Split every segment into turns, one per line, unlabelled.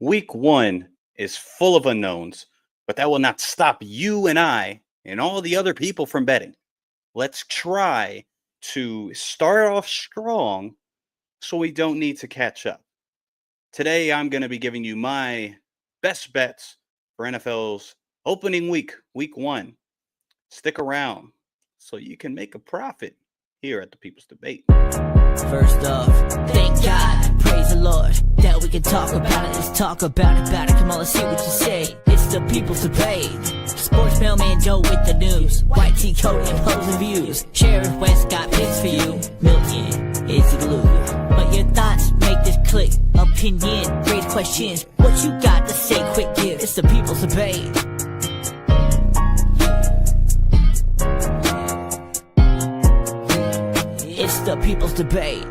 Week one is full of unknowns, but that will not stop you and I and all the other people from betting. Let's try to start off strong so we don't need to catch up. Today, I'm going to be giving you my best bets for NFL's opening week, week one. Stick around so you can make a profit here at the People's Debate.
First off, thank God, praise the Lord, that we can talk about it. Let's talk about it. Come on, let's see what you say. It's the People's Debate. Sports mailman Joe with the news. White T Cody opposing views. Sheriff West got picks for you. Milton is the glue. But your thoughts make this click. Opinion, raise questions. What you got to say? Quick give. It's the People's Debate. It's the People's Debate.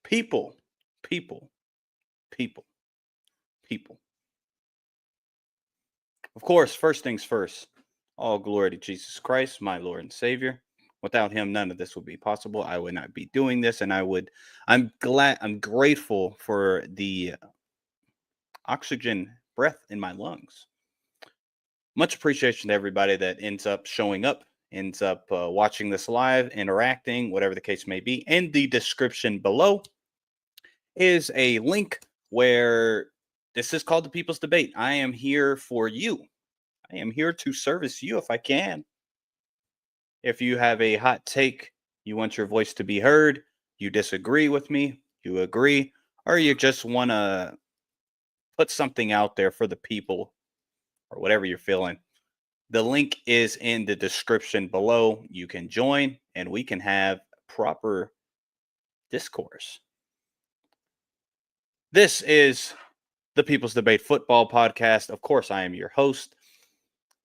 People. Of course, first things first, all glory to Jesus Christ, my Lord and Savior. Without him, none of this would be possible. I would not be doing this, and I'm grateful for the oxygen breath in my lungs. Much appreciation to everybody that ends up showing up, ends up watching this live, interacting, whatever the case may be. In the description below is a link where this is called the People's Debate. I am here for you. I am here to service you if I can. If you have a hot take, you want your voice to be heard, you disagree with me, you agree, or you just want to put something out there for the people or whatever you're feeling, the link is in the description below. You can join and we can have proper discourse. This is the People's Debate Football Podcast. Of course, I am your host.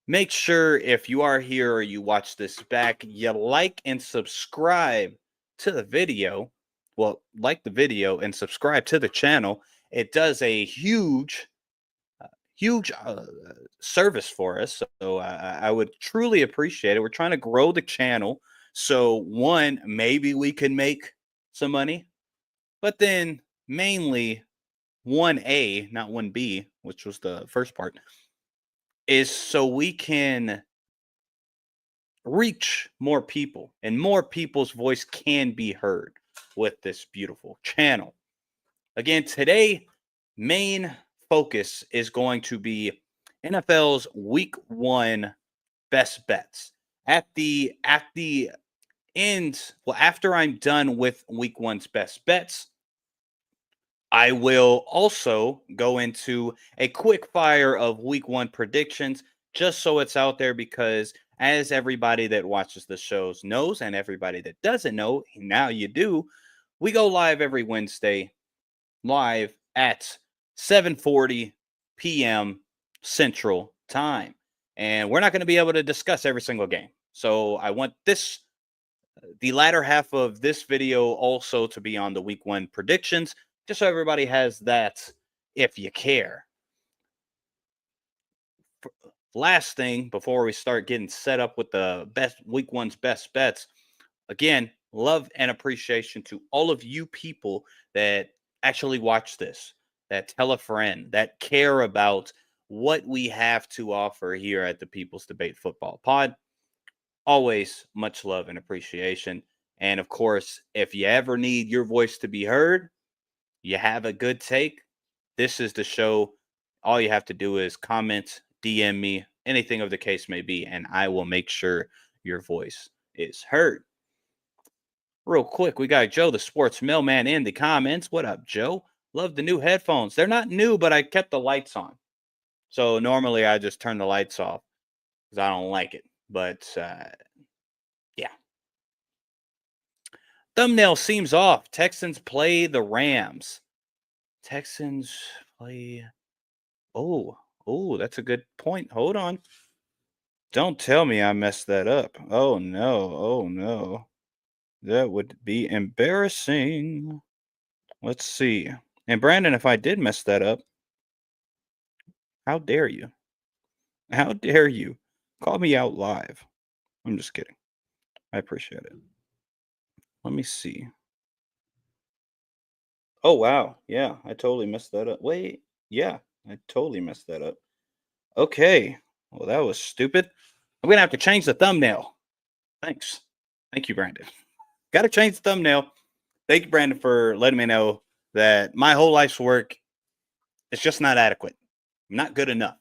Make sure if you are here or you watch this back, you like and subscribe to the video. Well, like the video and subscribe to the channel. It does a huge service for us. So I would truly appreciate it. We're trying to grow the channel. So one, maybe we can make some money, but then mainly 1A, not 1B, which was the first part, is so we can reach more people and more people's voice can be heard with this beautiful channel. Again, today, main focus is going to be NFL's week one best bets. At the end, well, after I'm done with week one's best bets, I will also go into a quick fire of week one predictions, just so it's out there, because as everybody that watches the shows knows, and everybody that doesn't know, now you do, we go live every Wednesday, live at 7:40 p.m. Central Time. And we're not going to be able to discuss every single game. So I want the latter half of this video also to be on the week one predictions, just so everybody has that if you care. Last thing before we start getting set up with the best week one's best bets, again, love and appreciation to all of you people that actually watch this, that tell a friend, that care about what we have to offer here at the People's Debate Football Pod. Always much love and appreciation. And of course, if you ever need your voice to be heard, you have a good take, this is the show. All you have to do is comment, DM me, anything of the case may be, and I will make sure your voice is heard. Real quick, we got Joe, the sports mailman, in the comments. What up, Joe? Love the new headphones. They're not new, but I kept the lights on. So normally I just turn the lights off because I don't like it. But yeah. Thumbnail seems off. Texans play the Rams. Texans play. Oh, that's a good point. Hold on. Don't tell me I messed that up. Oh, no. That would be embarrassing. Let's see. And Brandon, if I did mess that up, How dare you? How dare you call me out live? I'm just kidding. I appreciate it. Let me see. Oh, wow. Yeah, I totally messed that up. Wait. Yeah, I totally messed that up. Okay. Well, that was stupid. I'm going to have to change the thumbnail. Thanks. Thank you, Brandon. Got to change the thumbnail. Thank you, Brandon, for letting me know that my whole life's work is just not adequate. I'm not good enough.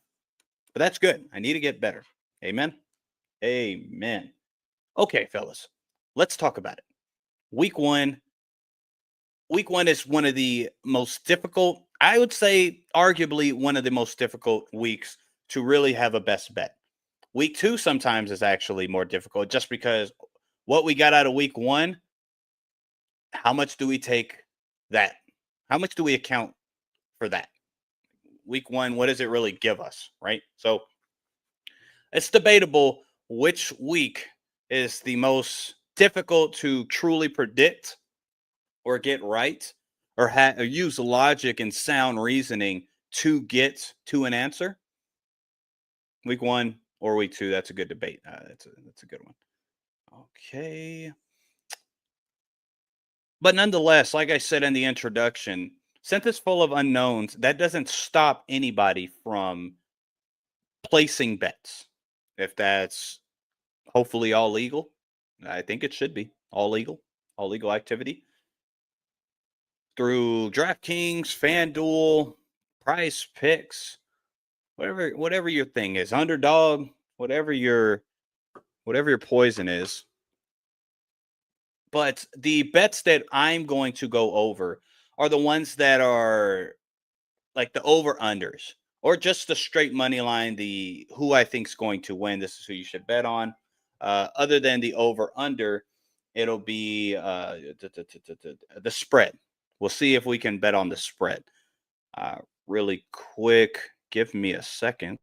But that's good. I need to get better. Amen. Amen. Okay, fellas. Let's talk about it. Week one. Week one is one of the most difficult, I would say, arguably one of the most difficult weeks to really have a best bet. Week two sometimes is actually more difficult just because what we got out of week one, how much do we take that? How much do we account for that? Week one, what does it really give us, right? So it's debatable which week is the most difficult to truly predict or get right or use logic and sound reasoning to get to an answer. Week one or week two, that's a good debate. That's a good one. Okay. But nonetheless, like I said in the introduction, since it's full of unknowns, that doesn't stop anybody from placing bets. If that's hopefully all legal, I think it should be all legal activity through DraftKings, FanDuel, Price Picks, whatever your thing is, underdog, whatever your poison is. But the bets that I'm going to go over are the ones that are like the over unders or just the straight money line, the who I think is going to win. This is who you should bet on. Other than the over under, it'll be the spread. We'll see if we can bet on the spread. Really quick, give me a second.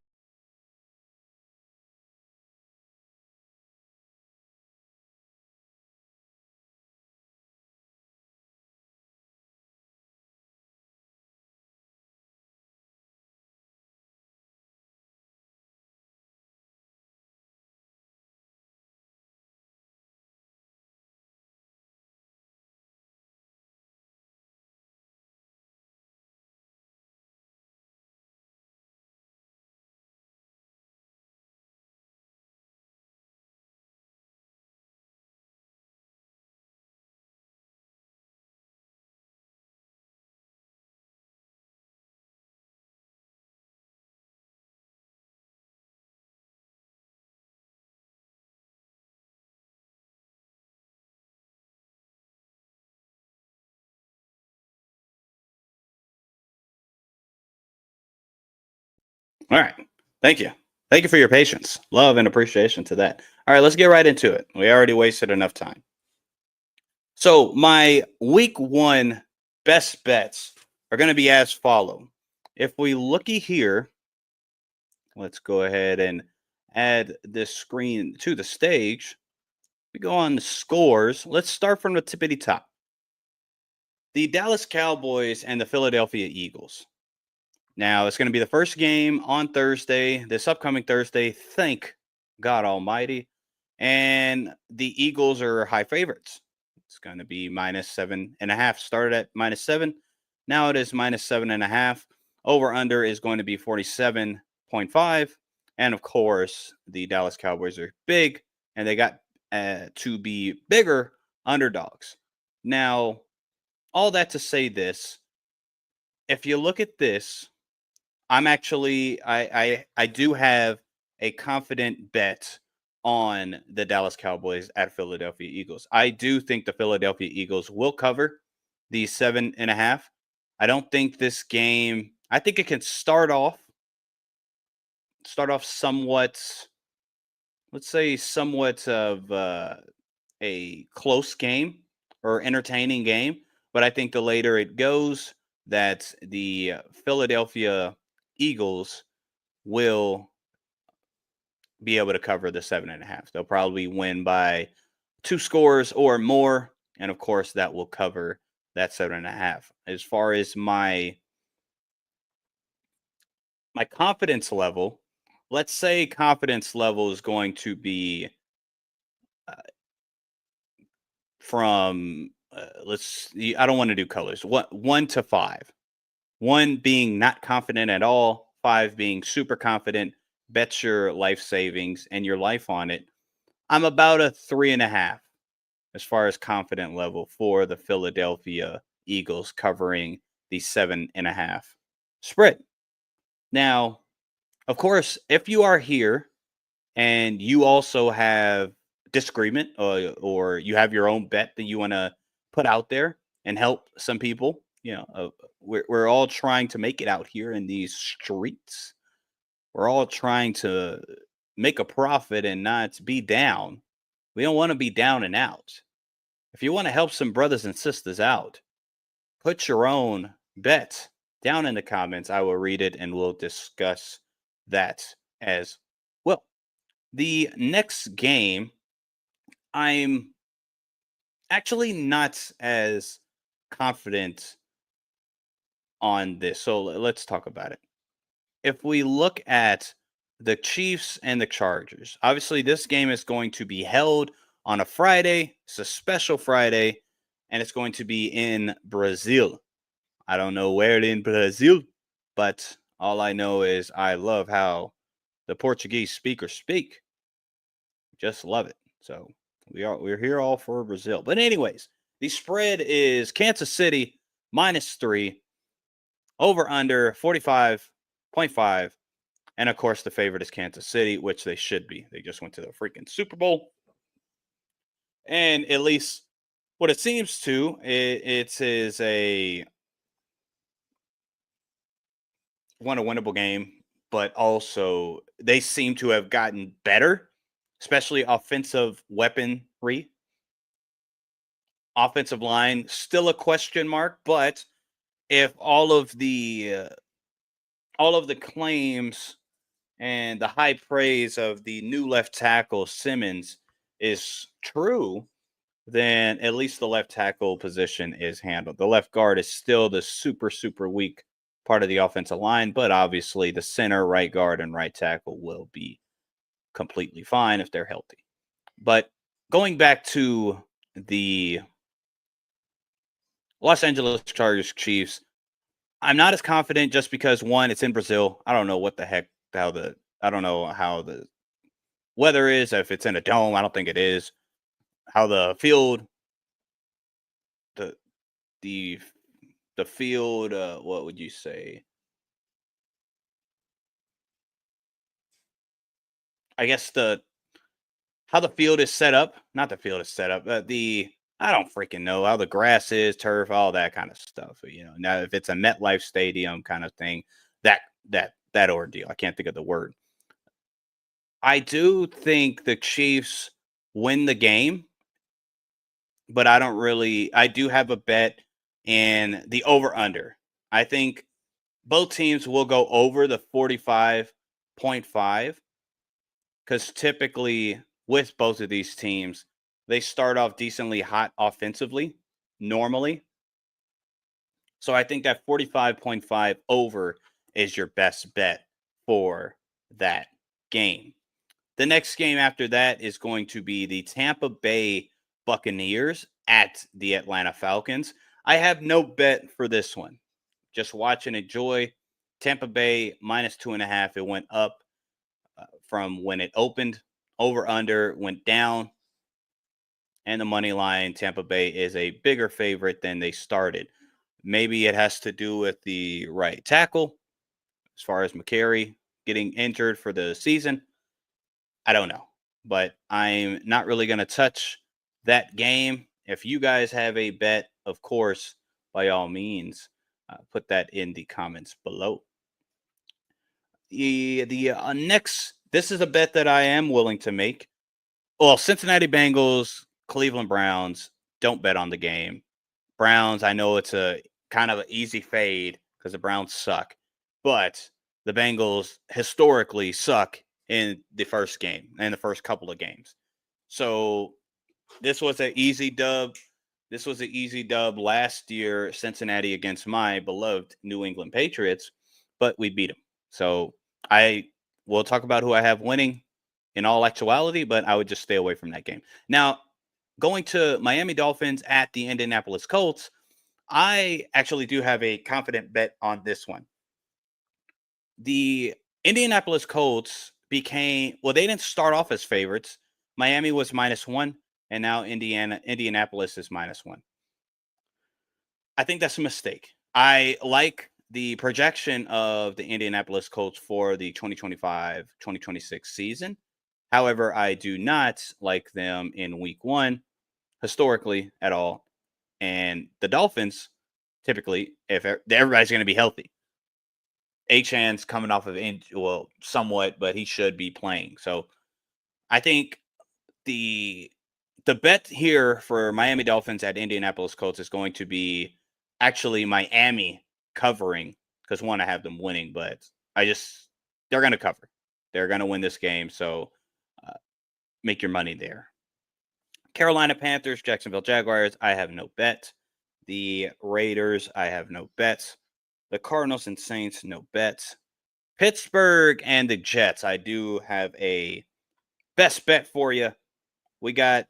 All right. Thank you. Thank you for your patience, love, and appreciation to that. All right, let's get right into it. We already wasted enough time. So, my week one best bets are going to be as follow. If we looky here, let's go ahead and add this screen to the stage. We go on the scores. Let's start from the tippity top. The Dallas Cowboys and the Philadelphia Eagles. Now, it's going to be the first game on Thursday, this upcoming Thursday. Thank God Almighty. And the Eagles are high favorites. It's going to be -7.5. Started at -7. Now it is -7.5. Over under is going to be 47.5. And of course, the Dallas Cowboys are big and they got to be bigger underdogs. Now, all that to say this, if you look at this, I'm actually I do have a confident bet on the Dallas Cowboys at Philadelphia Eagles. I do think the Philadelphia Eagles will cover the 7.5. I don't think this game. I think it can start off somewhat. Let's say somewhat of a close game or entertaining game, but I think the later it goes, that the Philadelphia Eagles will be able to cover the 7.5. They'll probably win by 2 scores or more, and of course that will cover that 7.5. As far as my my confidence level, let's say confidence level is going to be uh, from let's see, I don't want to do colors. What 1 to 5. 1 being not confident at all, 5 being super confident, bet your life savings and your life on it. I'm about a 3.5 as far as confident level for the Philadelphia Eagles covering the 7.5 spread. Now, of course, if you are here and you also have disagreement, or you have your own bet that you want to put out there and help some people, we're all trying to make it out here in these streets. We're all trying to make a profit and not be down. We don't want to be down and out. If you want to help some brothers and sisters out, put your own bet down in the comments. I will read it and we'll discuss that as well. The next game, I'm actually not as confident on this. So let's talk about it. If we look at the Chiefs and the Chargers, obviously this game is going to be held on a Friday. It's a special Friday, and it's going to be in Brazil. I don't know where in Brazil, but all I know is I love how the Portuguese speakers speak. Just love it. So we're here all for Brazil. But anyways, the spread is Kansas City -3, over under 45.5. And of course, the favorite is Kansas City, which they should be. They just went to the freaking Super Bowl. And at least what it seems to, it is a winnable game, but also they seem to have gotten better, especially offensive weaponry. Offensive line, still a question mark, but if all of the claims and the high praise of the new left tackle Simmons is true, then at least the left tackle position is handled. The left guard is still the super, super weak part of the offensive line, but obviously the center, right guard, and right tackle will be completely fine if they're healthy. But going back to the Los Angeles Chargers Chiefs, I'm not as confident just because, one, it's in Brazil. I don't know what the heck I don't know how the weather is, if it's in a dome. I don't think it is. How the field, the the the field, what would you say? I guess how the field is set up. Not the field is set up, but I don't freaking know how the grass is, turf, all that kind of stuff. Now if it's a MetLife Stadium kind of thing, that ordeal. I can't think of the word. I do think the Chiefs win the game, but I do have a bet in the over under. I think both teams will go over the 45.5, because typically with both of these teams, they start off decently hot offensively normally. So I think that 45.5 over is your best bet for that game. The next game after that is going to be the Tampa Bay Buccaneers at the Atlanta Falcons. I have no bet for this one. Just watch and enjoy. Tampa Bay -2.5. It went up from when it opened. Over under went down. And the money line, Tampa Bay is a bigger favorite than they started. Maybe it has to do with the right tackle, as far as McCary getting injured for the season. I don't know, but I'm not really going to touch that game. If you guys have a bet, of course, by all means, put that in the comments below. The next, this is a bet that I am willing to make. Well, Cincinnati Bengals, Cleveland Browns, don't bet on the game. Browns, I know it's a kind of an easy fade because the Browns suck, but the Bengals historically suck in the first game and the first couple of games. So this was an easy dub. This was an easy dub last year, Cincinnati against my beloved New England Patriots, but we beat them. So I will talk about who I have winning in all actuality, but I would just stay away from that game. Now, going to Miami Dolphins at the Indianapolis Colts, I actually do have a confident bet on this one. The Indianapolis Colts they didn't start off as favorites. Miami was -1, and now Indianapolis is -1. I think that's a mistake. I like the projection of the Indianapolis Colts for the 2025-2026 season. However, I do not like them in week 1 historically at all. And the Dolphins, typically, if everybody's going to be healthy. Achan's coming off of somewhat, but he should be playing. So I think the bet here for Miami Dolphins at Indianapolis Colts is going to be actually Miami covering, because one, I have them winning, but they're going to cover. They're going to win this game. So make your money there. Carolina Panthers, Jacksonville Jaguars, I have no bet. The Raiders, I have no bets. The Cardinals and Saints, no bets. Pittsburgh and the Jets, I do have a best bet for you. We got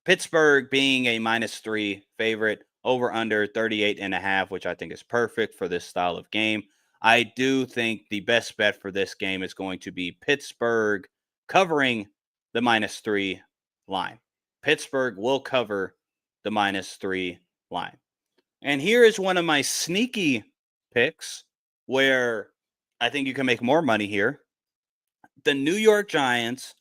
Pittsburgh being a -3 favorite, over under 38.5, which I think is perfect for this style of game. I do think the best bet for this game is going to be Pittsburgh covering the -3 line. Pittsburgh will cover the -3 line. And here is one of my sneaky picks where I think you can make more money here. The New York Giants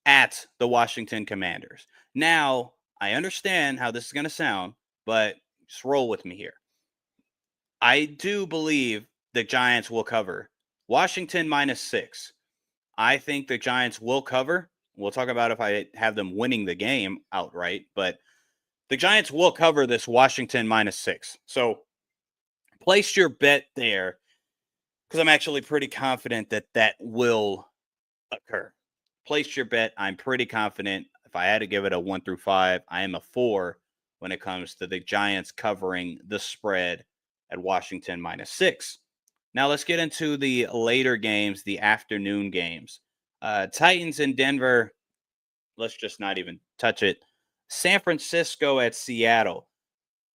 at the Washington Commanders. Now, I understand how this is going to sound, but just roll with me here. I do believe the Giants will cover. Washington -6. I think the Giants will cover. We'll talk about if I have them winning the game outright, but the Giants will cover this Washington -6. So place your bet there, because I'm actually pretty confident that will occur. Place your bet. I'm pretty confident. If I had to give it a 1 through 5, I am a 4 when it comes to the Giants covering the spread at Washington -6. Now let's get into the later games, the afternoon games. Titans in Denver. Let's just not even touch it. San Francisco at Seattle.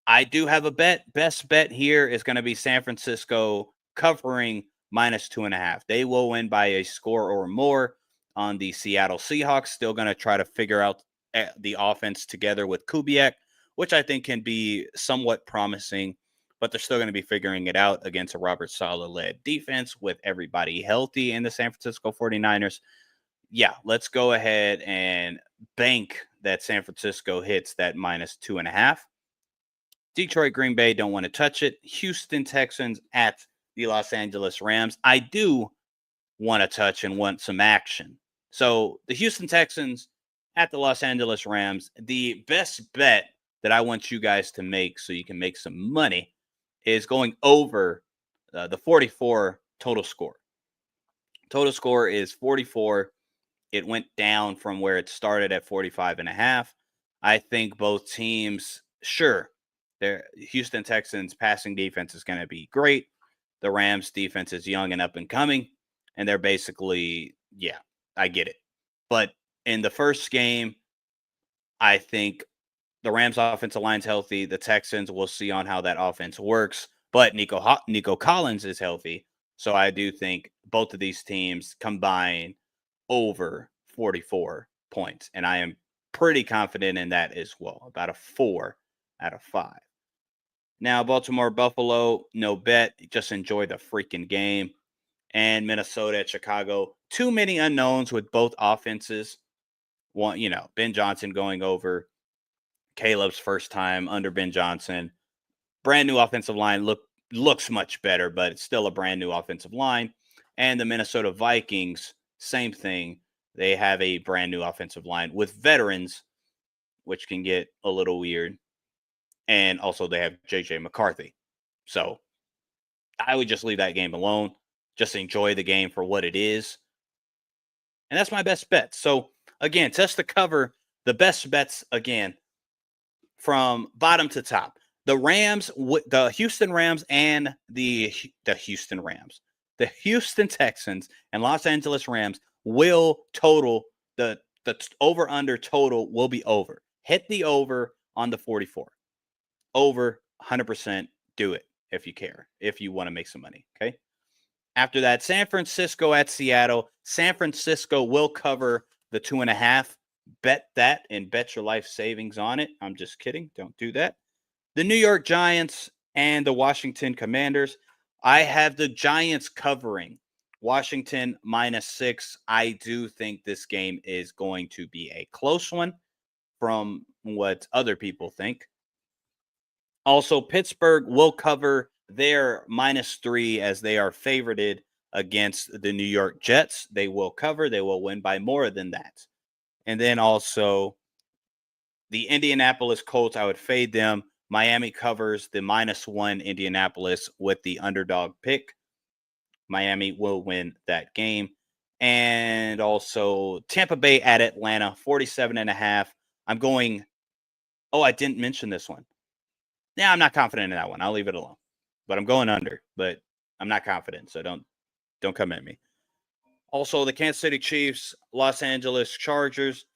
I do have a bet. Best bet here is going to be San Francisco covering -2.5. They will win by a score or more on the Seattle Seahawks. Still going to try to figure out the offense together with Kubiak, which I think can be somewhat promising, but they're still going to be figuring it out against a Robert Saleh-led defense with everybody healthy in the San Francisco 49ers. Yeah, let's go ahead and bank that San Francisco hits that -2.5. Detroit, Green Bay, don't want to touch it. Houston Texans at the Los Angeles Rams. I do want to touch and want some action. So the Houston Texans at the Los Angeles Rams. The best bet that I want you guys to make so you can make some money is going over the 44 total score. Total score is 44. It went down from where it started at 45.5. I think both teams, sure, their Houston Texans passing defense is going to be great. The Rams defense is young and up and coming, and they're basically, yeah, I get it. But in the first game, I think the Rams offensive line's healthy. The Texans, we'll see on how that offense works. But Nico Collins is healthy. So I do think both of these teams combine over 44 points. And I am pretty confident in that as well. About a 4 out of 5. Now, Baltimore, Buffalo, no bet. Just enjoy the freaking game. And Minnesota at Chicago. Too many unknowns with both offenses. One, Ben Johnson going over. Caleb's first time under Ben Johnson. Brand new offensive line looks much better, but it's still a brand new offensive line. And the Minnesota Vikings, same thing. They have a brand new offensive line with veterans, which can get a little weird. And also they have JJ McCarthy. So I would just leave that game alone. Just enjoy the game for what it is. And that's my best bet. So again, just to cover the best bets again from bottom to top. The Rams, the Houston Rams and the Houston Rams. the Houston Texans and Los Angeles Rams will total the over under total will be over. Hit the over on the 44. Over 100%. Do it if you care, if you want to make some money. Okay. After that, San Francisco at Seattle. San Francisco will cover the 2.5. Bet that and bet your life savings on it. I'm just kidding. Don't do that. The New York Giants and the Washington Commanders. I have the Giants covering. Washington -6. I do think this game is going to be a close one from what other people think. Also, Pittsburgh will cover their -3 as they are favorited against the New York Jets. They will cover. They will win by more than that. And then also the Indianapolis Colts, I would fade them. Miami covers the -1 Indianapolis with the underdog pick. Miami will win that game. And also Tampa Bay at Atlanta, 47.5. I'm going, I didn't mention this one. Yeah, I'm not confident in that one. I'll leave it alone. But I'm going under, but I'm not confident, so don't come at me. Also, the Kansas City Chiefs, Los Angeles Chargers,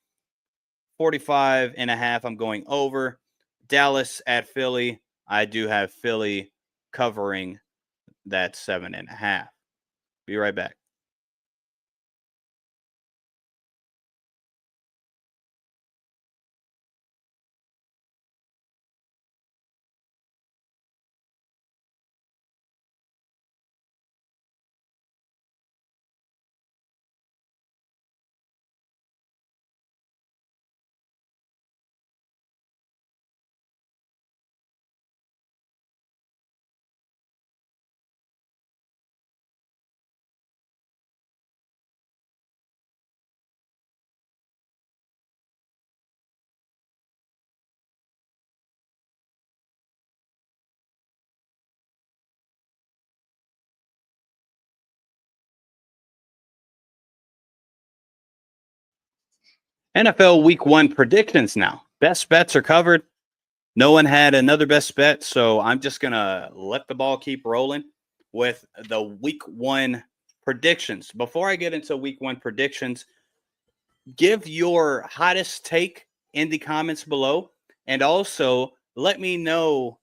45.5. I'm going over. Dallas at Philly. I do have Philly covering that 7.5. Be right back. NFL Week 1 predictions now. Best bets are covered. No one had another best bet, so I'm just going to let the ball keep rolling with the Week 1 predictions. Before I get into Week 1 predictions, give your hottest take in the comments below, and also let me know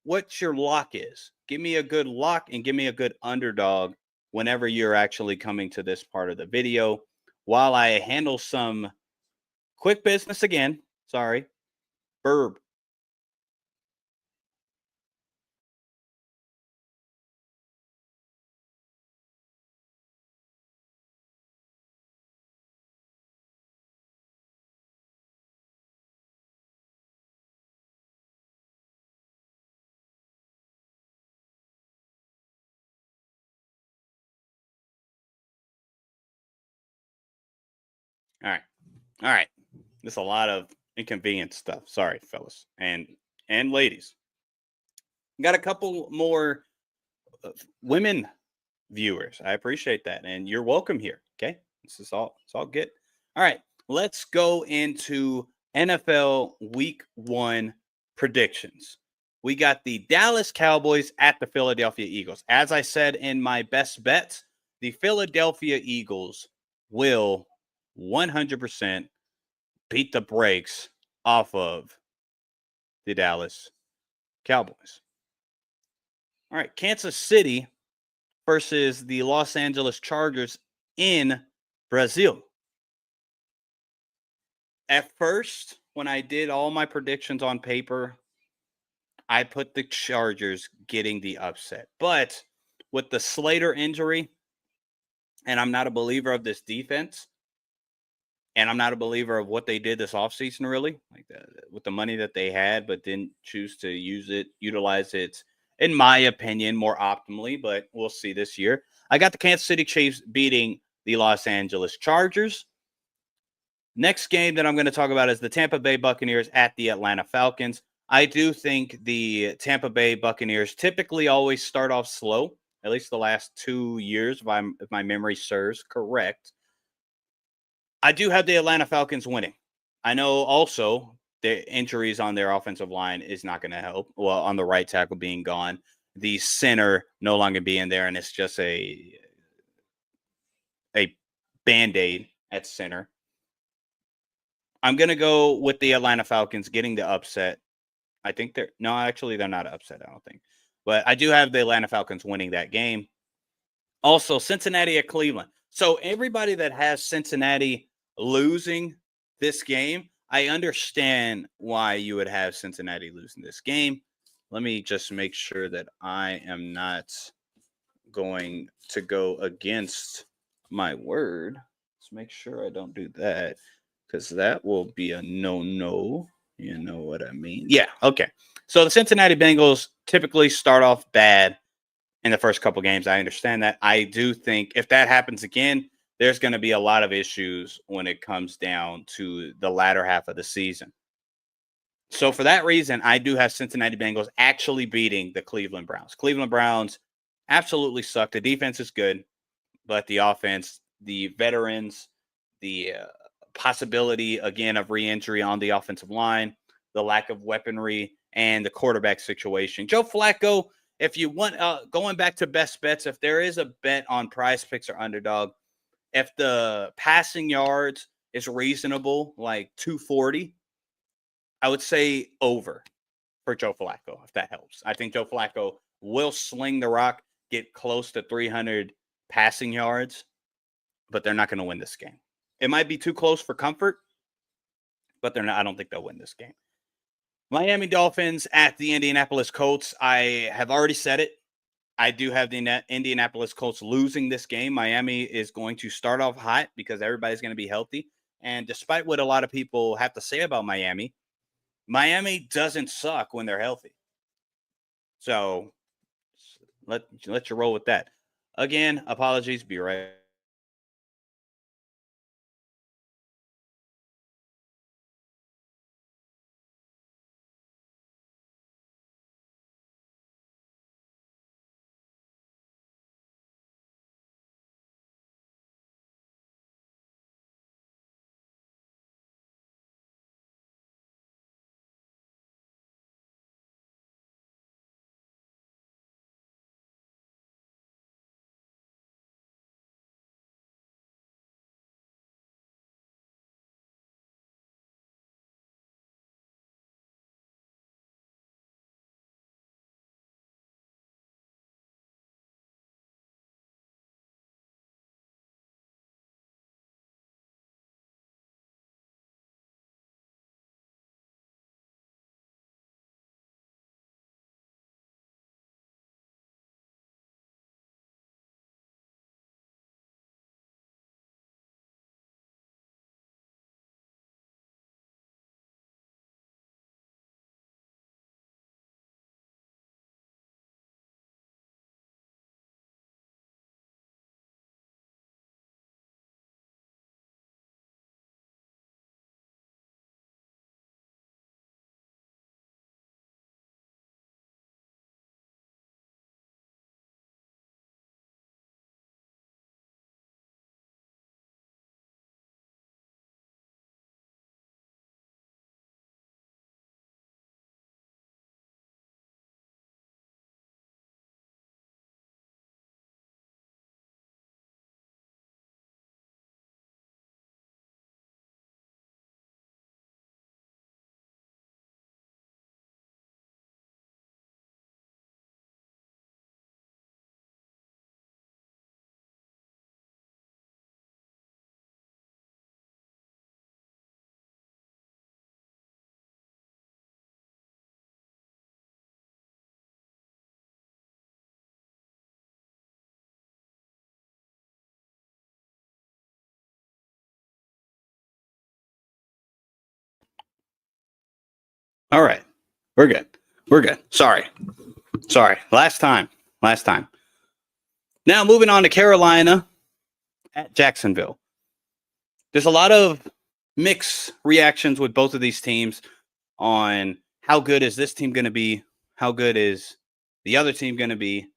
what your lock is. Give me a good lock and give me a good underdog whenever you're actually coming to this part of the video. While I handle some quick business again, sorry, burp. All right. All right. There's a lot of inconvenient stuff. Sorry, fellas and ladies. Got a couple more women viewers. I appreciate that, and you're welcome here. Okay, it's all good. All right, let's go into NFL Week 1 predictions. We got the Dallas Cowboys at the Philadelphia Eagles. As I said in my best bets, the Philadelphia Eagles will 100% beat the brakes off of the Dallas Cowboys. All right, Kansas City versus the Los Angeles Chargers in Brazil. At first, when I did all my predictions on paper, I put the Chargers getting the upset. But with the Slater injury, and I'm not a believer of this defense, and I'm not a believer of what they did this offseason, really, like with the money that they had, but didn't choose to utilize it, in my opinion, more optimally. But we'll see this year. I got the Kansas City Chiefs beating the Los Angeles Chargers. Next game that I'm going to talk about is the Tampa Bay Buccaneers at the Atlanta Falcons. I do think the Tampa Bay Buccaneers typically always start off slow, at least the last 2 years, if my memory serves correct. I do have the Atlanta Falcons winning. I know also the injuries on their offensive line is not going to help. Well, on the right tackle being gone. the center no longer being there, and it's just a Band-Aid at center. I'm going to go with the Atlanta Falcons getting the upset. I think they're not upset, I don't think. But I do have the Atlanta Falcons winning that game. Also, Cincinnati at Cleveland. So everybody that has Cincinnati losing this game, I understand why you would have Cincinnati losing this game. Let me just make sure that I am not going to go against my word. Let's make sure I don't do that, because that will be a no-no. You know what I mean? Yeah, okay. So the Cincinnati Bengals typically start off bad in the first couple games. I understand that. I do think if that happens again, there's going to be a lot of issues when it comes down to the latter half of the season. So for that reason, I do have Cincinnati Bengals actually beating the Cleveland Browns. Cleveland Browns absolutely suck. The defense is good, but the offense, the veterans, the possibility, again, of re-injury on the offensive line, the lack of weaponry, and the quarterback situation. Joe Flacco, if you want, going back to best bets, if there is a bet on Prize Picks or Underdog, if the passing yards is reasonable, like 240, I would say over for Joe Flacco, if that helps. I think Joe Flacco will sling the rock, get close to 300 passing yards, but they're not going to win this game. It might be too close for comfort, but they're not. I don't think they'll win this game. Miami Dolphins at the Indianapolis Colts. I have already said it. I do have the Indianapolis Colts losing this game. Miami is going to start off hot because everybody's going to be healthy. And despite what a lot of people have to say about Miami, Miami doesn't suck when they're healthy. So let you roll with that. Again, apologies. Be right. All right. We're good. We're good. Sorry. Last time. Now moving on to Carolina at Jacksonville. There's a lot of mixed reactions with both of these teams on how good is this team going to be? How good is the other team going to be?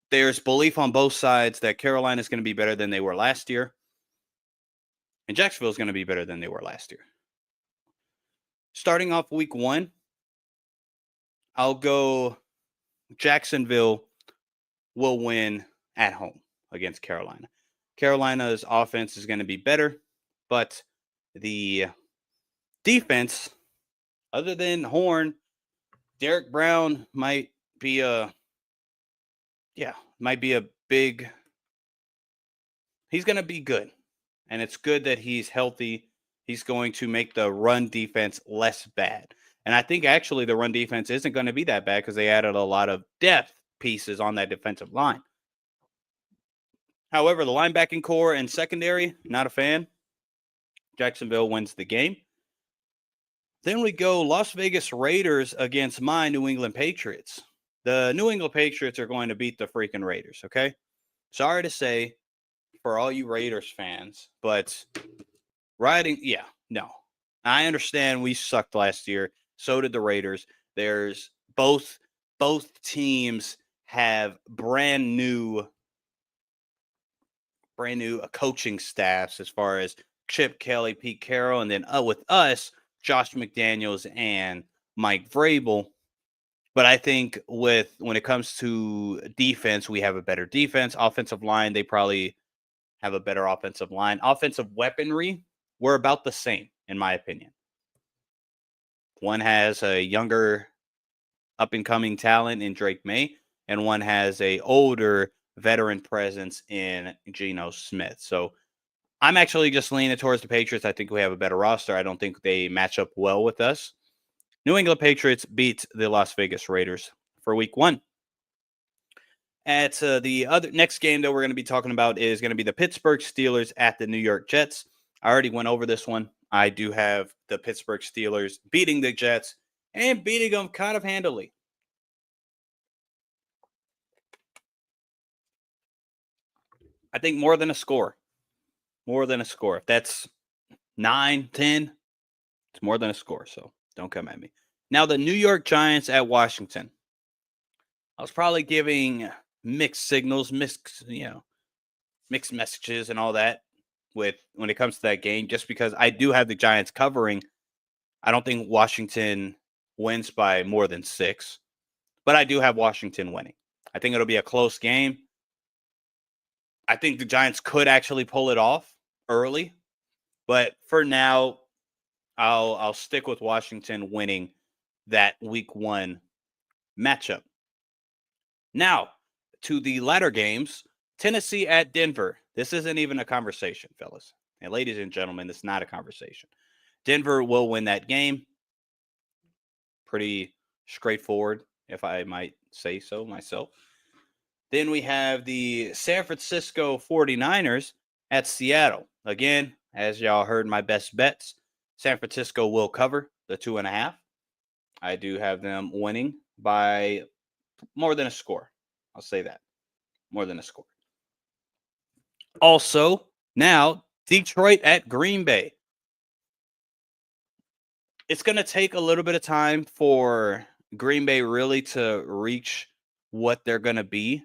There's belief on both sides that Carolina is going to be better than they were last year, and Jacksonville is going to be better than they were last year. Starting off week 1, I'll go Jacksonville will win at home against Carolina. Carolina's offense is going to be better, but the defense, other than Horn, Derek Brown might be a big. He's going to be good, and it's good that he's healthy. He's going to make the run defense less bad. And I think actually the run defense isn't going to be that bad because they added a lot of depth pieces on that defensive line. However, the linebacking core and secondary, not a fan. Jacksonville wins the game. Then we go Las Vegas Raiders against my New England Patriots. The New England Patriots are going to beat the freaking Raiders, okay? Sorry to say for all you Raiders fans, but no. I understand we sucked last year. So did the Raiders. There's both teams have brand new coaching staffs as far as Chip Kelly, Pete Carroll, and then with us, Josh McDaniels and Mike Vrabel. But I think when it comes to defense, we have a better defense. Offensive line, they probably have a better offensive line. Offensive weaponry, we're about the same, in my opinion. One has a younger up-and-coming talent in Drake May, and one has a older veteran presence in Geno Smith. So I'm actually just leaning towards the Patriots. I think we have a better roster. I don't think they match up well with us. New England Patriots beat the Las Vegas Raiders for week 1. At the other next game that we're going to be talking about is going to be the Pittsburgh Steelers at the New York Jets. I already went over this one. I do have the Pittsburgh Steelers beating the Jets and beating them kind of handily. I think more than a score. More than a score. If that's 9, 10, it's more than a score. So don't come at me. Now, the New York Giants at Washington. I was probably giving mixed signals, mixed messages and all that when it comes to that game, just because I do have the Giants covering. I don't think Washington wins by more than 6, but I do have Washington winning. I think it'll be a close game. I think the Giants could actually pull it off early, but for now, I'll stick with Washington winning that week 1 matchup. Now, to the latter games, Tennessee at Denver. This isn't even a conversation, fellas. And ladies and gentlemen, it's not a conversation. Denver will win that game. Pretty straightforward, if I might say so myself. Then we have the San Francisco 49ers at Seattle. Again, as y'all heard my best bets, San Francisco will cover the 2.5. I do have them winning by more than a score. I'll say that. More than a score. Also, now, Detroit at Green Bay. It's going to take a little bit of time for Green Bay really to reach what they're going to be.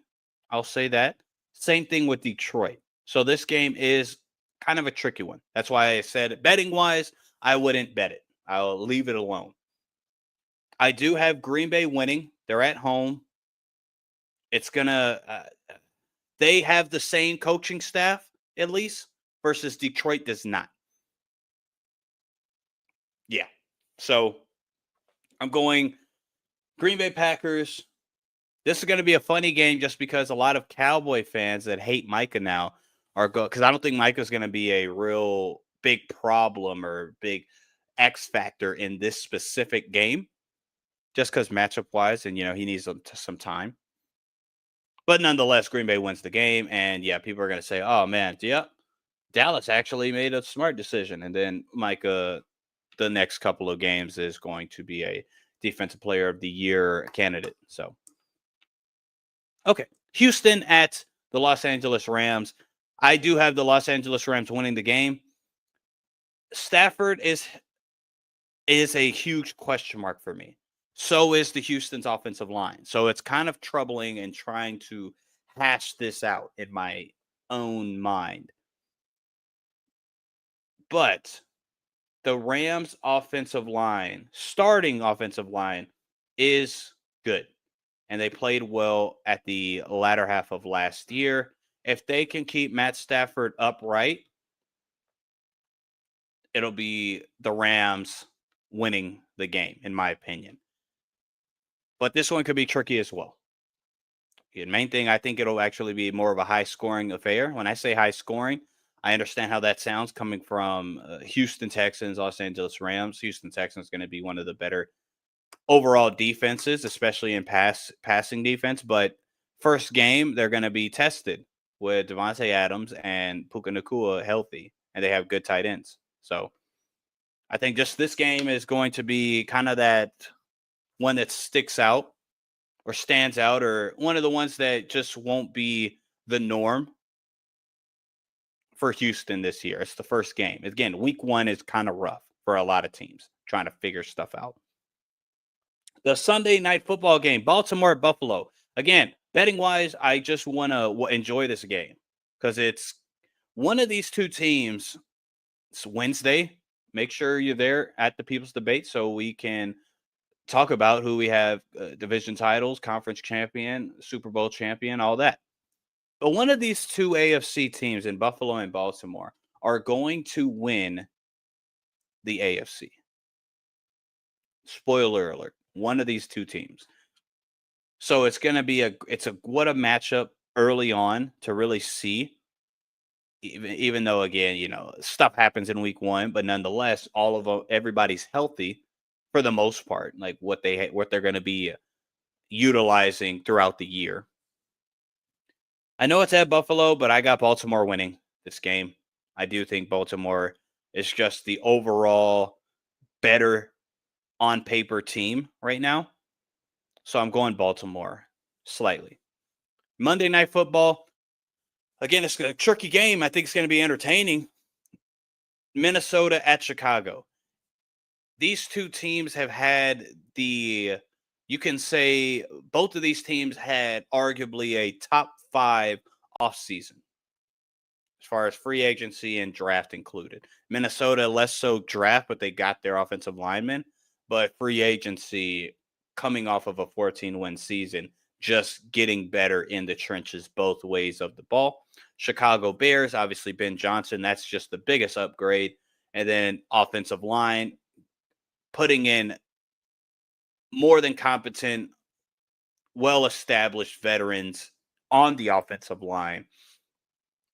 I'll say that. Same thing with Detroit. So this game is kind of a tricky one. That's why I said betting-wise, I wouldn't bet it. I'll leave it alone. I do have Green Bay winning. They're at home. It's going to they have the same coaching staff, at least, versus Detroit does not. Yeah. So I'm going Green Bay Packers. This is going to be a funny game just because a lot of Cowboy fans that hate Micah now are because I don't think Micah's going to be a real big problem or big X factor in this specific game, just because matchup wise, and he needs some time. But nonetheless, Green Bay wins the game, and yeah, people are going to say, "Oh man, yeah, Dallas actually made a smart decision." And then Micah, the next couple of games, is going to be a Defensive Player of the Year candidate. So, okay, Houston at the Los Angeles Rams. I do have the Los Angeles Rams winning the game. Stafford is a huge question mark for me. So is the Houston's offensive line. So it's kind of troubling and trying to hash this out in my own mind. But the Rams' offensive line, starting offensive line, is good. and they played well at the latter half of last year. If they can keep Matt Stafford upright, it'll be the Rams winning the game, in my opinion. But this one could be tricky as well. The main thing, I think it'll actually be more of a high-scoring affair. When I say high-scoring, I understand how that sounds coming from Houston Texans, Los Angeles Rams. Houston Texans is going to be one of the better overall defenses, especially in passing defense. But first game, they're going to be tested with Devontae Adams and Puka Nacua healthy, and they have good tight ends. So I think just this game is going to be kind of that one that sticks out or stands out, or one of the ones that just won't be the norm for Houston this year. It's the first game. Again, week one is kind of rough for a lot of teams trying to figure stuff out. The Sunday night football game, Baltimore at Buffalo. Again, betting wise, I just want to enjoy this game because it's one of these two teams. It's Wednesday. Make sure you're there at the People's Debate so we can talk about who we have division titles, conference champion, Super Bowl champion, all that. But one of these two AFC teams in Buffalo and Baltimore are going to win the AFC. Spoiler alert. One of these two teams. So it's going to be what a matchup early on to really see. Even though, again, stuff happens in week one, but nonetheless, everybody's healthy for the most part, like what they're going to be utilizing throughout the year. I know it's at Buffalo, but I got Baltimore winning this game. I do think Baltimore is just the overall better on paper team right now. So I'm going Baltimore slightly. Monday Night Football. Again, it's a tricky game. I think it's going to be entertaining. Minnesota at Chicago. These two teams have had you can say both of these teams had arguably a top 5 offseason as far as free agency and draft included. Minnesota, less so draft, but they got their offensive linemen. But free agency coming off of a 14-win season, just getting better in the trenches both ways of the ball. Chicago Bears, obviously Ben Johnson, that's just the biggest upgrade. And then offensive line, putting in more than competent, well-established veterans on the offensive line.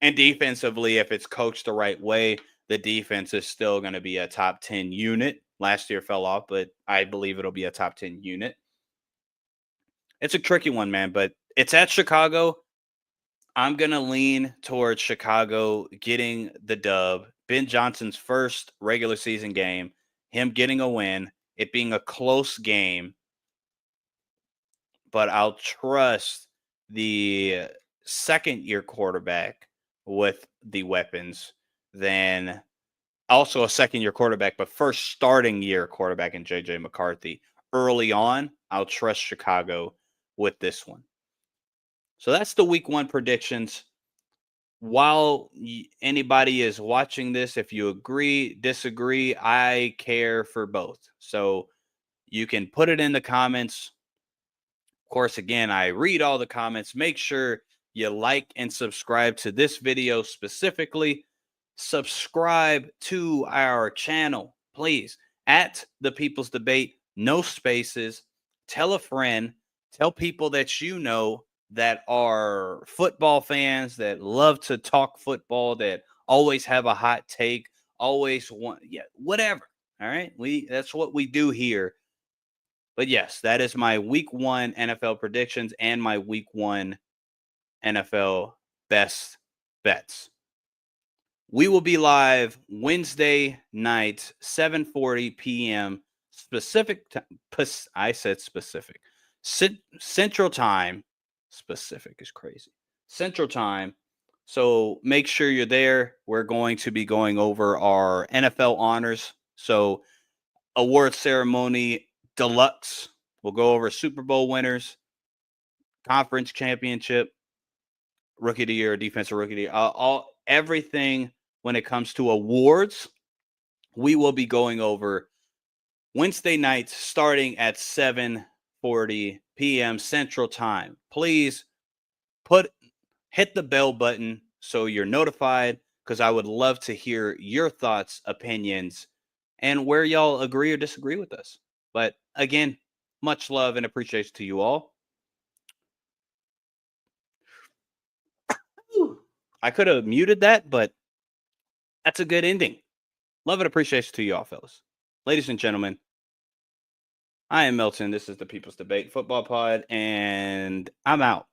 And defensively, if it's coached the right way, the defense is still going to be a top 10 unit. Last year fell off, but I believe it'll be a top 10 unit. It's a tricky one, man, but it's at Chicago. I'm going to lean towards Chicago getting the dub. Ben Johnson's first regular season game, him getting a win, it being a close game. But I'll trust the second-year quarterback with the weapons than also a second-year quarterback, but first starting-year quarterback in J.J. McCarthy. Early on, I'll trust Chicago with this one. So that's the week one predictions. While anybody is watching this, if you agree, disagree, I care for both. So you can put it in the comments. Of course, again, I read all the comments. Make sure you like and subscribe to this video specifically. Subscribe to our channel, please. At The People's Debate, no spaces. Tell a friend. Tell people that you know that are football fans, that love to talk football, that always have a hot take, always want, whatever. All right. That's what we do here. But yes, that is my week one NFL predictions and my week one NFL best bets. We will be live Wednesday night, 7:40 p.m. I said specific. Central time. Specific is crazy. Central time. So make sure you're there. We're going to be going over our NFL honors. So award ceremony deluxe. We'll go over Super Bowl winners, conference championship, rookie of the year, defensive rookie of the year, everything when it comes to awards. We will be going over Wednesday nights starting at 7:40 p.m. Central Time. Please hit the bell button so you're notified, because I would love to hear your thoughts, opinions, and where y'all agree or disagree with us. But again, much love and appreciation to you all. I could have muted that, but that's a good ending. Love and appreciation to you all, fellas. Ladies and gentlemen, I am Milton. This is the People's Debate Football Pod, and I'm out.